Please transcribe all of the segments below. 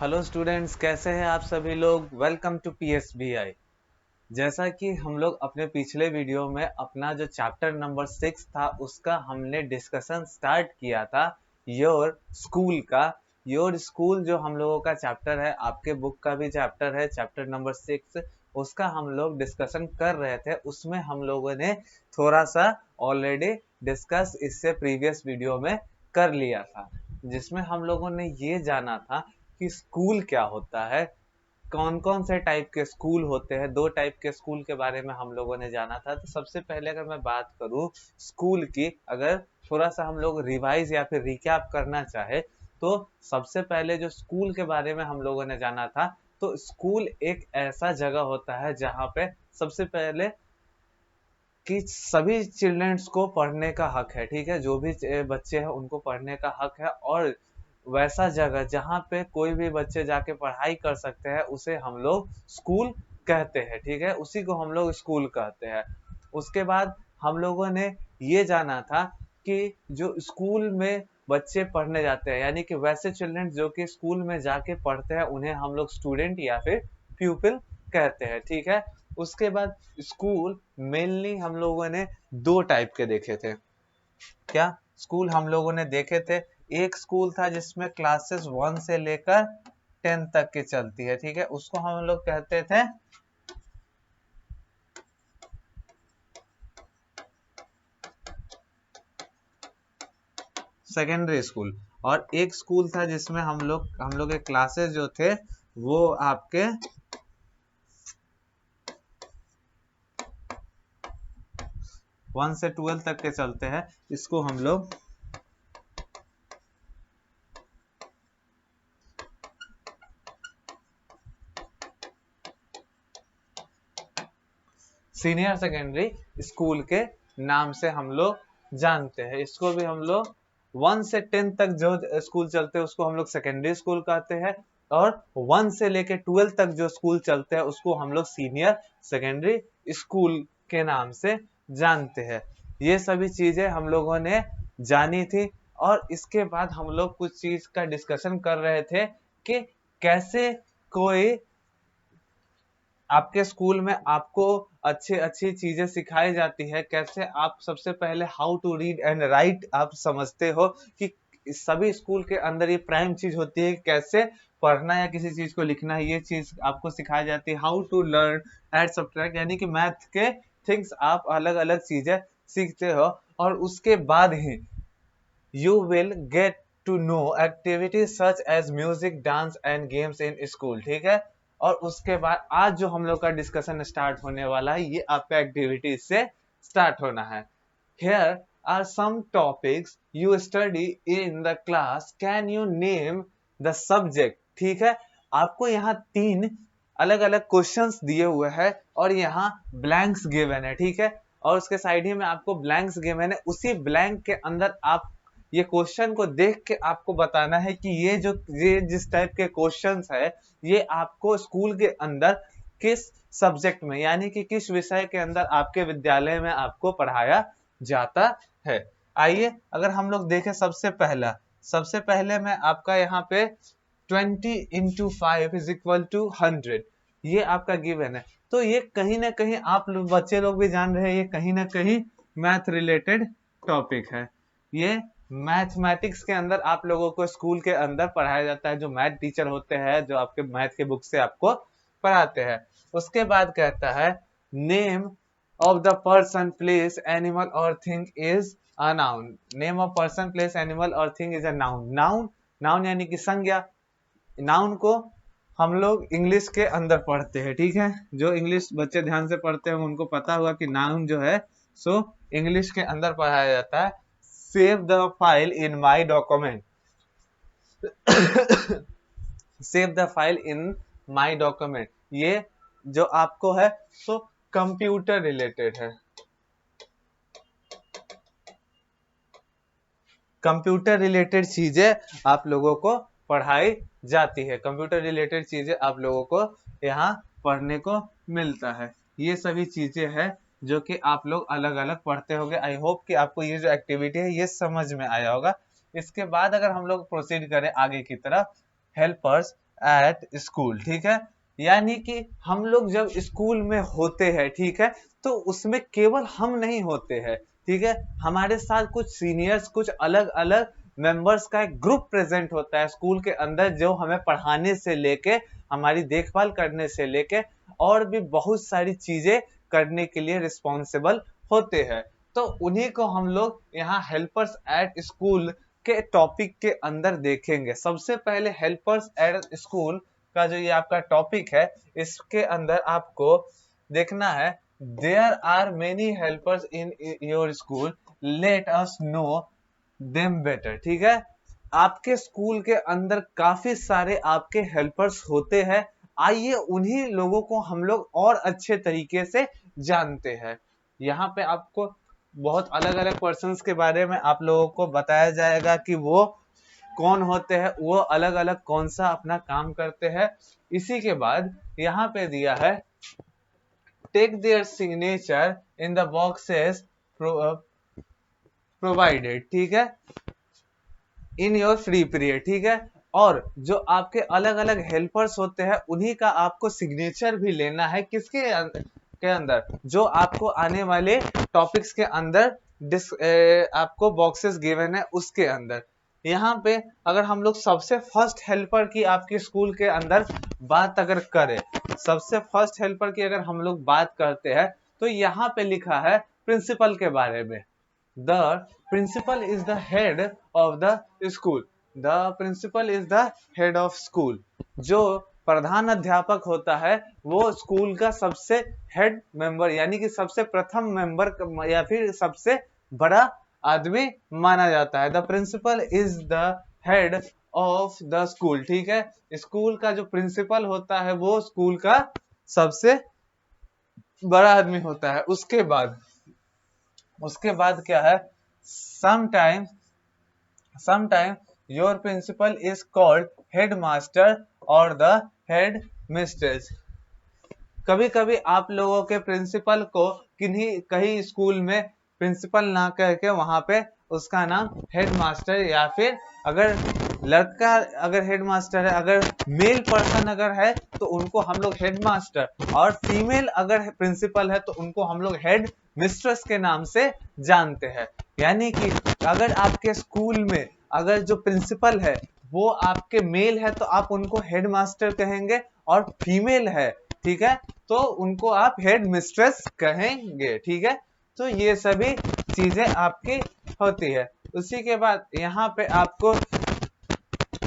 Hello students, कैसे हैं आप सभी लोग। Welcome to PSBI। जैसा कि हम लोग अपने पिछले वीडियो में अपना जो चैप्टर नंबर 6 था उसका हमने डिस्कशन स्टार्ट किया था, योर स्कूल का। योर स्कूल जो हम लोगों का चैप्टर है, आपके बुक का भी चैप्टर है, चैप्टर नंबर 6, उसका हम लोग डिस्कशन कर रहे थे। उसमें हम लोगों ने थोड़ा सा ऑलरेडी डिस्कस इससे प्रीवियस वीडियो में कर लिया था, जिसमें हम लोगों ने ये जाना था कि स्कूल क्या होता है, कौन कौन से टाइप के स्कूल होते हैं। 2 टाइप के स्कूल के बारे में हम लोगों ने जाना था। तो सबसे पहले अगर मैं बात करूं स्कूल की, अगर थोड़ा सा हम लोग रिवाइज या फिर रिकैप करना चाहे, तो सबसे पहले जो स्कूल के बारे में हम लोगों ने जाना था, तो स्कूल एक ऐसा जगह होता है जहाँ पे सबसे पहले कि सभी चिल्ड्रंस को पढ़ने का हक है। ठीक है, जो भी बच्चे हैं उनको पढ़ने का हक है, और वैसा जगह जहाँ पे कोई भी बच्चे जाके पढ़ाई कर सकते हैं उसे हम लोग स्कूल कहते हैं। ठीक है, उसी को हम लोग स्कूल कहते हैं। उसके बाद हम लोगों ने ये जाना था कि जो स्कूल में बच्चे पढ़ने जाते हैं, यानी कि वैसे चिल्ड्रन जो कि स्कूल में जाके पढ़ते हैं, उन्हें हम लोग स्टूडेंट या फिर प्यूपिल कहते हैं। ठीक है, उसके बाद स्कूल मेनली हम लोगों ने 2 टाइप के देखे थे। क्या स्कूल हम लोगों ने देखे थे? एक स्कूल था जिसमें क्लासेस 1 से लेकर 10 तक की चलती है। ठीक है, उसको हम लोग कहते थे सेकेंडरी स्कूल। और एक स्कूल था जिसमें हम लोग के क्लासेस जो थे वो आपके 1 से 12 तक के चलते हैं। इसको हम लोग सीनियर सेकेंडरी स्कूल के नाम से हम लोग जानते हैं। इसको भी हम लोग 1 से 10 तक जो स्कूल चलते हैं उसको हम लोग सेकेंडरी स्कूल कहते हैं, और 1 से लेके 12 तक जो स्कूल चलते हैं उसको हम लोग सीनियर सेकेंडरी स्कूल के नाम से जानते हैं। ये सभी चीजें हम लोगों ने जानी थी। और इसके बाद हम लोग कुछ चीज का डिस्कशन कर रहे थे कि कैसे कोई आपके स्कूल में आपको अच्छी अच्छी चीजें सिखाई जाती है, कैसे आप सबसे पहले how to read and write आप समझते हो कि सभी स्कूल के अंदर ये प्राइम चीज होती है, कैसे पढ़ना या किसी चीज को लिखना है, ये चीज आपको सिखाई जाती है। How to learn add subtract, यानी कि मैथ के थिंग्स आप अलग अलग चीजें सीखते हो। और उसके बाद ही you will get to know activities such as music, dance and games in school। ठीक है, और उसके बाद आज जो हम लोग का डिस्कशन स्टार्ट होने वाला है, ये आपका एक्टिविटीज से स्टार्ट होना है। Here are some topics you study in the class, can you name the subject। ठीक है, आपको यहाँ 3 अलग अलग क्वेश्चंस दिए हुए हैं और यहाँ ब्लैंक्स गिवन है। ठीक है, और उसके साइड ही में आपको ब्लैंक्स गिवन है, उसी ब्लैंक के अंदर आप ये क्वेश्चन को देख के आपको बताना है कि ये जिस टाइप के क्वेश्चंस है, ये आपको स्कूल के अंदर किस सब्जेक्ट में, यानी कि किस विषय के अंदर आपके विद्यालय में आपको पढ़ाया जाता है। आइए अगर हम लोग देखें, सबसे पहले मैं आपका यहाँ पे 20 into 5 is equal to 100, ये आपका गिवन है। तो ये कहीं ना कहीं आप लोग बच्चे लोग भी जान रहे हैं, ये कहीं ना कहीं मैथ रिलेटेड टॉपिक है। ये मैथमेटिक्स के अंदर आप लोगों को स्कूल के अंदर पढ़ाया जाता है, जो मैथ टीचर होते हैं जो आपके मैथ के बुक से आपको पढ़ाते हैं। उसके बाद कहता है name of the person place animal और thing is a noun. Name of person place animal और thing is a noun. Noun noun यानी कि संज्ञा। नाउन को हम लोग इंग्लिश के अंदर पढ़ते हैं। ठीक है, जो इंग्लिश बच्चे ध्यान से पढ़ते हैं उनको पता होगा कि नाउन जो है सो इंग्लिश के अंदर पढ़ाया जाता है। Save the file in my document. Save the file in my document, ये जो आपको है सो कंप्यूटर रिलेटेड है। कंप्यूटर रिलेटेड चीजें आप लोगों को पढ़ाई जाती है, कंप्यूटर रिलेटेड चीजें आप लोगों को यहाँ पढ़ने को मिलता है। ये सभी चीजें हैं जो कि आप लोग अलग अलग पढ़ते होंगे। आई होप कि आपको ये जो एक्टिविटी है ये समझ में आया होगा। इसके बाद अगर हम लोग प्रोसीड करें आगे की तरफ, हेल्पर्स एट स्कूल, ठीक है। यानी कि हम लोग जब स्कूल में होते हैं, ठीक है, तो उसमें केवल हम नहीं होते हैं, ठीक है, हमारे साथ कुछ सीनियर्स, कुछ अलग अलग मेंबर्स का एक ग्रुप प्रेजेंट होता है स्कूल के अंदर, जो हमें पढ़ाने से लेके, हमारी देखभाल करने से लेके और भी बहुत सारी चीजें करने के लिए रिस्पॉन्सिबल होते हैं। तो उन्हीं को हम लोग यहाँ हेल्पर्स एट स्कूल के टॉपिक के अंदर देखेंगे। सबसे पहले हेल्पर्स एट स्कूल का जो ये आपका टॉपिक है, इसके अंदर आपको देखना है, there are many helpers in your school, let us know them better, ठीक है। आपके स्कूल के अंदर काफी सारे आपके हेल्पर्स होते हैं, आइए उन्हीं लोगों को हम लोग और अच्छे तरीके से जानते हैं। यहाँ पे आपको बहुत अलग अलग पर्सन्स के बारे में आप लोगों को बताया जाएगा कि वो कौन होते हैं, वो अलग अलग कौन सा अपना काम करते हैं। इसी के बाद यहाँ पे दिया है, take their signature in the boxes provided, ठीक है, इन योर फ्री पीरियड, ठीक है। और जो आपके अलग अलग हेल्पर्स होते हैं, उन्हीं का आपको सिग्नेचर भी लेना है, किसके के अंदर, जो आपको आने वाले टॉपिक्स के अंदर आपको बॉक्सेस गिवन है उसके अंदर। यहाँ पे अगर हम लोग सबसे फर्स्ट हेल्पर की आपके स्कूल के अंदर बात अगर करें, सबसे फर्स्ट हेल्पर की अगर हम लोग बात करते हैं, तो यहाँ पे लिखा है प्रिंसिपल के बारे में। The principal is the head of the school. The principal is the head of school. जो प्रधान अध्यापक होता है, वो स्कूल का सबसे हेड मेंबर, यानी कि सबसे प्रथम मेंबर या फिर सबसे बड़ा आदमी माना जाता है। The principal is the head of the school, ठीक है। स्कूल का जो प्रिंसिपल होता है, वो स्कूल का सबसे बड़ा आदमी होता है। उसके बाद क्या है, sometime your principal is called head master और द हेड मिस्ट्रेस। कभी कभी आप लोगों के प्रिंसिपल को कहीं स्कूल में प्रिंसिपल ना करके वहां पे उसका नाम हेड मास्टर, या फिर अगर लड़का अगर हेड मास्टर है, अगर मेल पर्सन अगर है तो उनको हम लोग हेड मास्टर, और फीमेल अगर प्रिंसिपल है तो उनको हम लोग हेड मिस्ट्रेस के नाम से जानते हैं। यानी कि अगर आपके स्कूल में अगर जो प्रिंसिपल है वो आपके मेल है तो आप उनको हेड मास्टर कहेंगे, और फीमेल है, ठीक है, तो उनको आप हेड मिस्ट्रेस कहेंगे, ठीक है। तो ये सभी चीजें आपकी होती है। उसी के बाद यहाँ पे आपको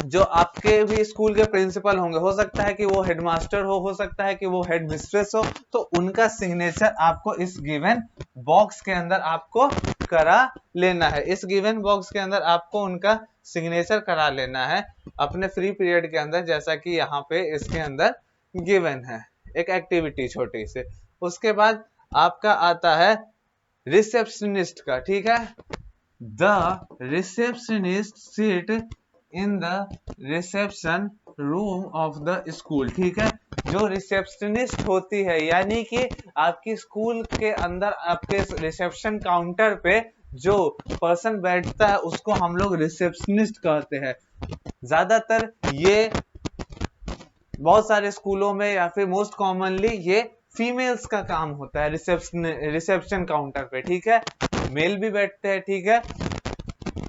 जो आपके भी स्कूल के प्रिंसिपल होंगे, हो सकता है कि वो हेडमास्टर हो सकता है कि वो हेड मिस्ट्रेस हो, तो उनका सिग्नेचर आपको इस गिवन बॉक्स के अंदर आपको करा लेना है। इस गिवन बॉक्स के अंदर आपको उनका सिग्नेचर करा लेना है अपने फ्री पीरियड के अंदर, जैसा कि यहाँ पे इसके अंदर गिवन है एक एक्टिविटी छोटी सी। उसके बाद आपका आता है रिसेप्शनिस्ट का, ठीक है। The receptionist seat in the reception room of the school, ठीक है। जो रिसेप्शनिस्ट होती है, यानी कि आपकी स्कूल के अंदर आपके रिसेप्शन काउंटर पे जो पर्सन बैठता है उसको हम लोग रिसेप्शनिस्ट कहते हैं। ज्यादातर ये बहुत सारे स्कूलों में या फिर मोस्ट कॉमनली ये फीमेल्स का काम होता है रिसेप्शन काउंटर पे, ठीक है। मेल भी बैठते हैं, ठीक है।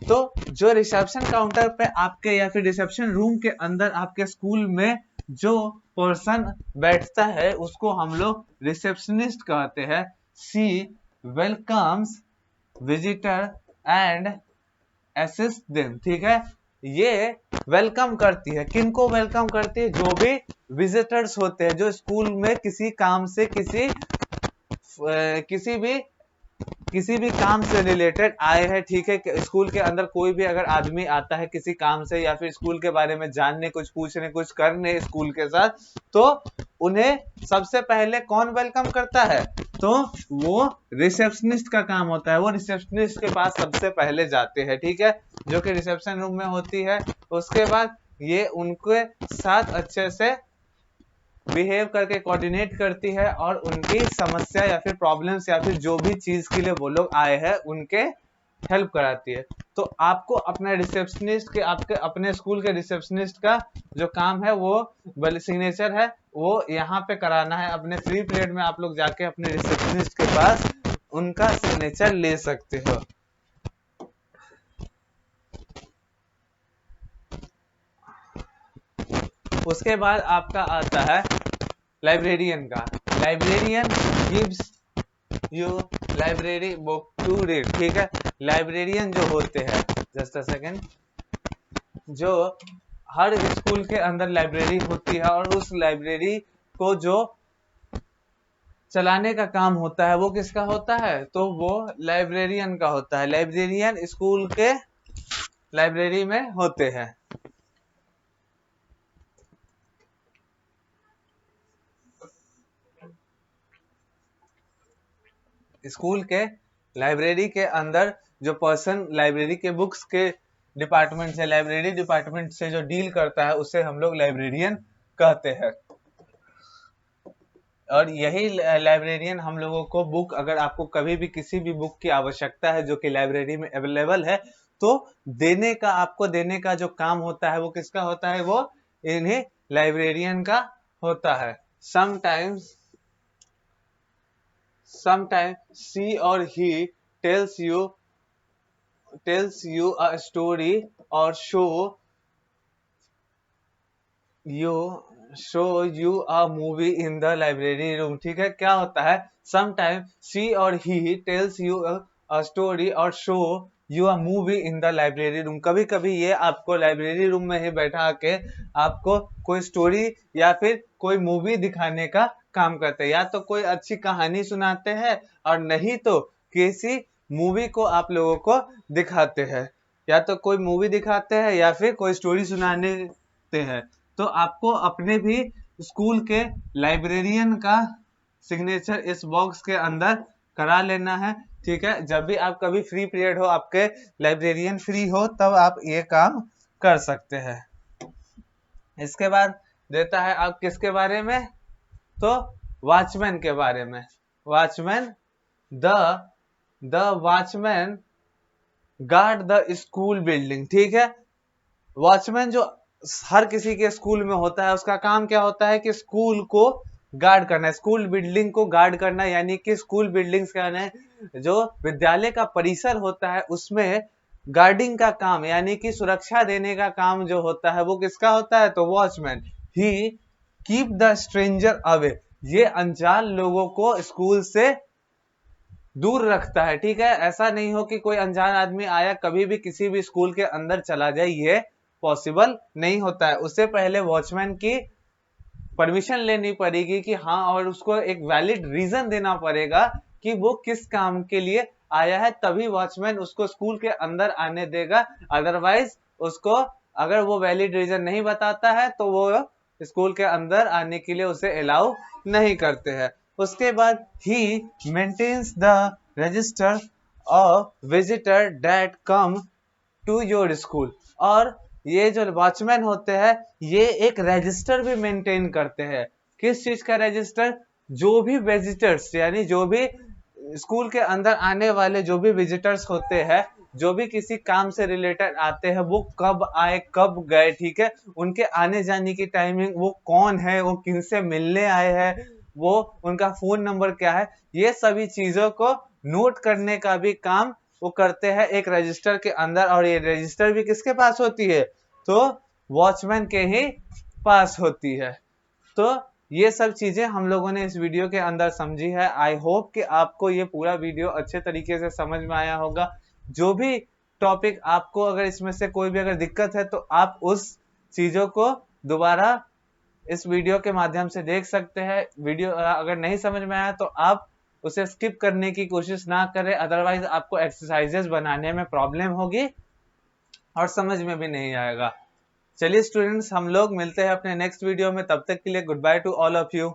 तो जो रिसेप्शन काउंटर पे आपके या फिर रिसेप्शन रूम के अंदर आपके स्कूल में जो पर्सन बैठता है उसको हम लोग रिसेप्शनिस्ट कहते हैं। She welcomes visitor and assist them, ठीक है। ये वेलकम करती है, किनको वेलकम करती है, जो भी विजिटर्स होते हैं जो स्कूल में किसी काम से किसी भी काम से रिलेटेड आए हैं, ठीक है। स्कूल के अंदर कोई भी अगर आदमी आता है किसी काम से या फिर स्कूल के बारे में जानने, कुछ पूछने, कुछ करने स्कूल के साथ, तो उन्हें सबसे पहले कौन वेलकम करता है, तो वो रिसेप्शनिस्ट का काम होता है। वो रिसेप्शनिस्ट के पास सबसे पहले जाते हैं, ठीक है, जो कि रिसेप्शन रूम में होती है। उसके बाद ये उनके साथ अच्छे से बिहेव करके कोऑर्डिनेट करती है और उनकी समस्या या फिर प्रॉब्लम्स या फिर जो भी चीज के लिए वो लोग आए हैं उनके हेल्प कराती है। तो आपको अपने रिसेप्शनिस्ट के, आपके अपने स्कूल के रिसेप्शनिस्ट का जो काम है वो सिग्नेचर है वो यहाँ पे कराना है। अपने फ्री पीरियड में आप लोग जाके अपने रिसेप्शनिस्ट के पास उनका सिग्नेचर ले सकते हो। उसके बाद आपका आता है लाइब्रेरियन का। Librarian gives you library book to read, ठीक है। लाइब्रेरियन जो होते हैं, जस्ट अ सेकेंड, जो हर स्कूल के अंदर लाइब्रेरी होती है और उस लाइब्रेरी को जो चलाने का काम होता है वो किसका होता है, तो वो लाइब्रेरियन का होता है। लाइब्रेरियन स्कूल के लाइब्रेरी में होते हैं। स्कूल के लाइब्रेरी के अंदर जो पर्सन लाइब्रेरी के बुक्स के डिपार्टमेंट से, लाइब्रेरी डिपार्टमेंट से जो डील करता है उसे हम लोग लाइब्रेरियन कहते हैं। और यही लाइब्रेरियन हम लोगों को बुक, अगर आपको कभी भी किसी भी बुक की आवश्यकता है जो कि लाइब्रेरी में अवेलेबल है, तो देने का, आपको देने का जो काम होता है वो किसका होता है, वो इन्हें लाइब्रेरियन का होता है। Sometimes she or he tells you a story or show you a movie in the library room, ठीक है। क्या होता है, sometimes she or he tells you a story or show you a movie in the library room। कभी कभी ये आपको library room में ही बैठा के आपको कोई स्टोरी या फिर कोई मूवी दिखाने का काम करते हैं। या तो कोई अच्छी कहानी सुनाते हैं और नहीं तो किसी मूवी को आप लोगों को दिखाते हैं। या तो कोई मूवी दिखाते हैं या फिर कोई स्टोरी सुनाने हैं। तो आपको अपने भी स्कूल के लाइब्रेरियन का सिग्नेचर इस बॉक्स के अंदर करा लेना है, ठीक है। जब भी आप कभी फ्री पीरियड हो, आपके लाइब्रेरियन फ्री हो, तब आप ये काम कर सकते हैं। इसके बाद देता है आप किसके बारे में, तो वॉचमैन के बारे में। Watchman, the watchman guard the school building, ठीक है। वॉचमैन जो हर किसी के स्कूल में होता है, उसका काम क्या होता है कि स्कूल को गार्ड करना है, स्कूल बिल्डिंग को गार्ड करना, यानी कि स्कूल बिल्डिंग्स का जो विद्यालय का परिसर होता है उसमें गार्डिंग का काम, यानी कि सुरक्षा देने का काम जो होता है वो किसका होता है, तो watchman. He keep the stranger away, ये अनजान लोगों को स्कूल से दूर रखता है, ठीक है। ऐसा नहीं हो कि कोई अनजान आदमी आया कभी भी किसी भी स्कूल के अंदर चला जाए, ये पॉसिबल नहीं होता है। उससे पहले वॉचमैन की परमिशन लेनी पड़ेगी कि हाँ, और उसको एक वैलिड रीजन देना पड़ेगा कि वो किस काम के लिए आया है, तभी वॉचमैन उसको स्कूल के अंदर आने देगा। अदरवाइज उसको, अगर वो वैलिड रीजन नहीं बताता है तो वो स्कूल के अंदर आने के लिए उसे अलाउ नहीं करते हैं। उसके बाद ही maintains the register of visitor that come to your school. और ये जो वॉचमैन होते हैं ये एक रजिस्टर भी मेंटेन करते हैं। किस चीज का रजिस्टर, जो भी विजिटर्स, यानी जो भी स्कूल के अंदर आने वाले जो भी विजिटर्स होते हैं, जो भी किसी काम से रिलेटेड आते हैं, वो कब आए कब गए, ठीक है। उनके आने जाने की टाइमिंग, वो कौन है, वो किनसे मिलने आए हैं, वो उनका फोन नंबर क्या है, ये सभी चीजों को नोट करने का भी काम वो करते हैं एक रजिस्टर के अंदर। और ये रजिस्टर भी किसके पास होती है, तो वॉचमैन के ही पास होती है। तो ये सब चीजें हम लोगों ने इस वीडियो के अंदर समझी है। आई होप कि आपको ये पूरा वीडियो अच्छे तरीके से समझ में आया होगा। जो भी टॉपिक आपको, अगर इसमें से कोई भी अगर दिक्कत है तो आप उस चीजों को दोबारा इस वीडियो के माध्यम से देख सकते हैं। वीडियो अगर नहीं समझ में आया तो आप उसे स्किप करने की कोशिश ना करें, अदरवाइज आपको एक्सरसाइजेस बनाने में प्रॉब्लम होगी और समझ में भी नहीं आएगा। चलिए स्टूडेंट्स, हम लोग मिलते हैं अपने नेक्स्ट वीडियो में। तब तक के लिए good by two all of you.